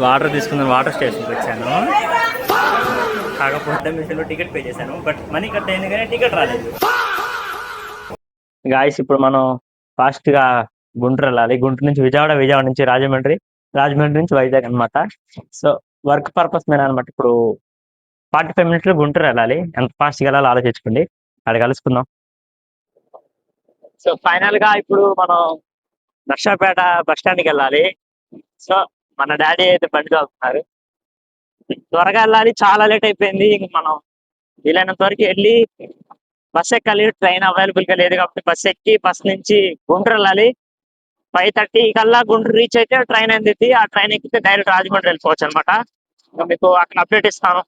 Water తీసుకుందాం water స్టేషన్కి వచ్చాను. కాకపోతే మిషన్లో టికెట్ పే చేశాను, బట్ మనీ కట్ అయింది కానీ టికెట్ రాలేదు. గాయస్ ఇప్పుడు మనం ఫాస్ట్గా గుంటూరు వెళ్ళాలి. గుంటూరు నుంచి విజయవాడ, విజయవాడ నుంచి రాజమండ్రి, రాజమండ్రి నుంచి వైజాగ్ అనమాట. సో వర్క్ పర్పస్ మీద అనమాట. ఇప్పుడు 45 minutes గుంటూరు వెళ్ళాలి. ఎంత ఫాస్ట్గా వెళ్ళాలో ఆలోచించుకోండి. అక్కడ కలుసుకుందాం. సో ఫైనల్ గా ఇప్పుడు మనం నర్సాపేట బస్ స్టాండ్కి వెళ్ళాలి. సో మన డాడీ అయితే బండి తోలుతున్నారు. త్వరగా వెళ్ళాలి, చాలా లేట్ అయిపోయింది. ఇంక మనం వీలైనంత వరకు వెళ్ళి బస్ ఎక్కాలి. ట్రైన్ అవైలబుల్ గా లేదు కాబట్టి బస్ ఎక్కి బస్ నుంచి గుంటూరు వెళ్ళాలి. 5:30 కల్లా గుంటూరు రీచ్ అయితే ట్రైన్ అందిద్ది. ఆ ట్రైన్ ఎక్కితే డైరెక్ట్ రాజమండ్రి వెళ్ళిపోవచ్చు అనమాట. మీకు అక్కడ అప్డేట్ ఇస్తాను.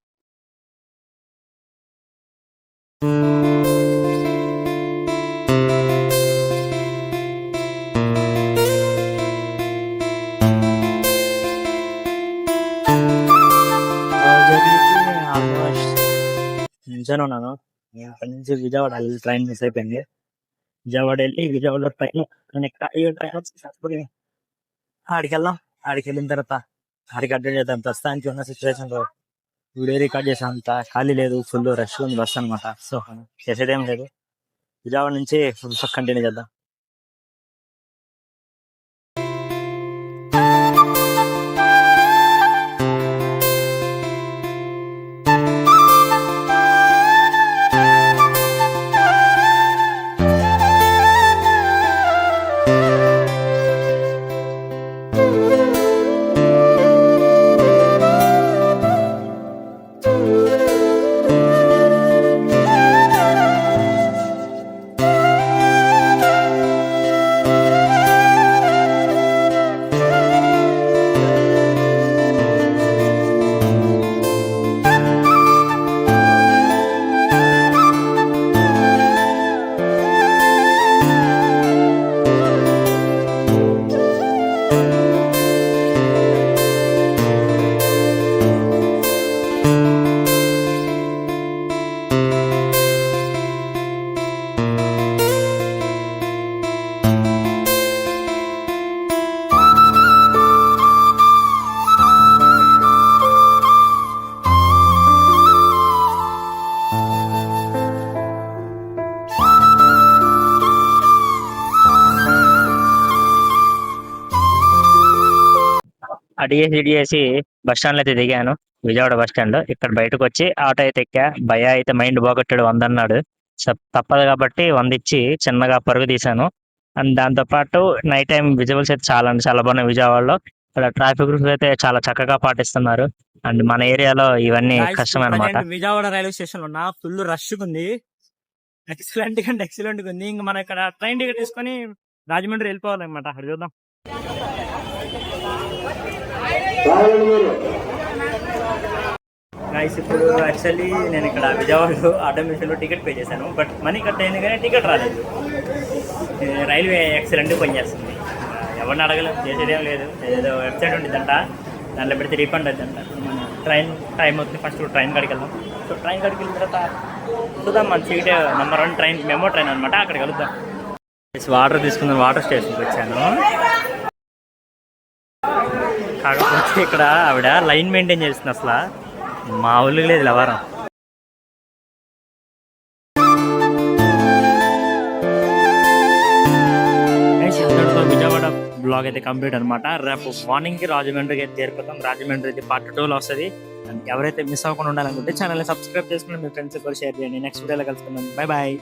నించొని ఉన్నాను. అక్కడి నుంచి విజయవాడ ట్రైన్ మిస్ అయిపోయింది. విజయవాడ వెళ్ళి విజయవాడలో ట్రైన్ ఆడికి వెళ్దాం. ఆడికి వెళ్ళిన తర్వాత ఆడికి అడ్డెట్ చేద్దాం. ప్రస్తుతానికి ఉన్న సిచ్యువేషన్ లో వీడియో రికార్డ్ చేసాం. అంత ఖాళీ లేదు, ఫుల్ రష్ ఉంది బస్ అనమాట. సో చేసేదేం లేదు. విజయవాడ నుంచి ఫుల్ కంటిన్యూ చేద్దాం. అడిగేసి బస్ స్టాండ్ లో అయితే దిగాను. విజయవాడ బస్ స్టాండ్ లో ఇక్కడ బయటకు వచ్చి ఆటో అయితే ఎక్కా. భయ అయితే మైండ్ పోగొట్టాడు 100 అన్నాడు. తప్పదు కాబట్టి 100 ఇచ్చి చిన్నగా పరుగు తీశాను. అండ్ దాంతో పాటు నైట్ టైం విజువల్స్ అయితే చాలా బాగున్నాయి విజయవాడలో. ఇక్కడ ట్రాఫిక్ రూల్స్ అయితే చాలా చక్కగా పాటిస్తున్నారు. అండ్ మన ఏరియాలో ఇవన్నీ కష్టం అనమాట. విజయవాడ రైల్వే స్టేషన్ లో ఫుల్ రష్ ఉంది. ఎక్సలెంట్ ఉంది. ఇంకా మనం ఇక్కడ ట్రైన్ టికెట్ తీసుకొని రాజమండ్రి వెళ్ళిపోవాలన్నమాట. అక్కడ చూద్దాం. గైస్ ఇప్పుడు యాక్చువల్లీ నేను ఇక్కడ విజయవాడలో ఆటో మిషన్లో టికెట్ పే చేశాను, బట్ మనీ కట్ అయింది కానీ టికెట్ రాలేదు. రైల్వే ఎక్సలెంట్ పనిచేస్తుంది. ఎవరిని అడగలేం, చేసేదేం లేదు. ఏదో వెబ్సైట్ ఉంటుందంట, దాంట్లో పెడితే రీఫండ్ అవుతుందంట. ట్రైన్ టైం అవుతుంది. ఫస్ట్ ట్రైన్ కాడికి వెళ్దాం. సో ట్రైన్ కాడికి వెళ్ళిన తర్వాత చూద్దాం. మన seat number 1 train memo train అనమాట. అక్కడికి వెళ్దాం. వాటర్ తీసుకుందాం. వాటర్ స్టేషన్కి వచ్చాను. కాకపోతే ఇక్కడ ఆవిడ లైన్ మెయింటైన్ చేస్తుంది. అసలు మామూలుగా లేదు లవరం. విజయవాడ బ్లాగ్ అయితే కంప్లీట్ అనమాట. రేపు మార్నింగ్ కి రాజమండ్రికి అయితే చేరిపోతాం. రాజమండ్రి అయితే పార్ట్ 2లో వస్తుంది. ఎవరైతే మిస్ అవ్వకుండా ఉండాలనుకుంటే ఛానల్ని సబ్స్క్రైబ్ చేసుకుని మీ ఫ్రెండ్స్ కూడా షేర్ చేయండి. నెక్స్ట్ వీడియోలో కలుసుకుందాం. Bye bye.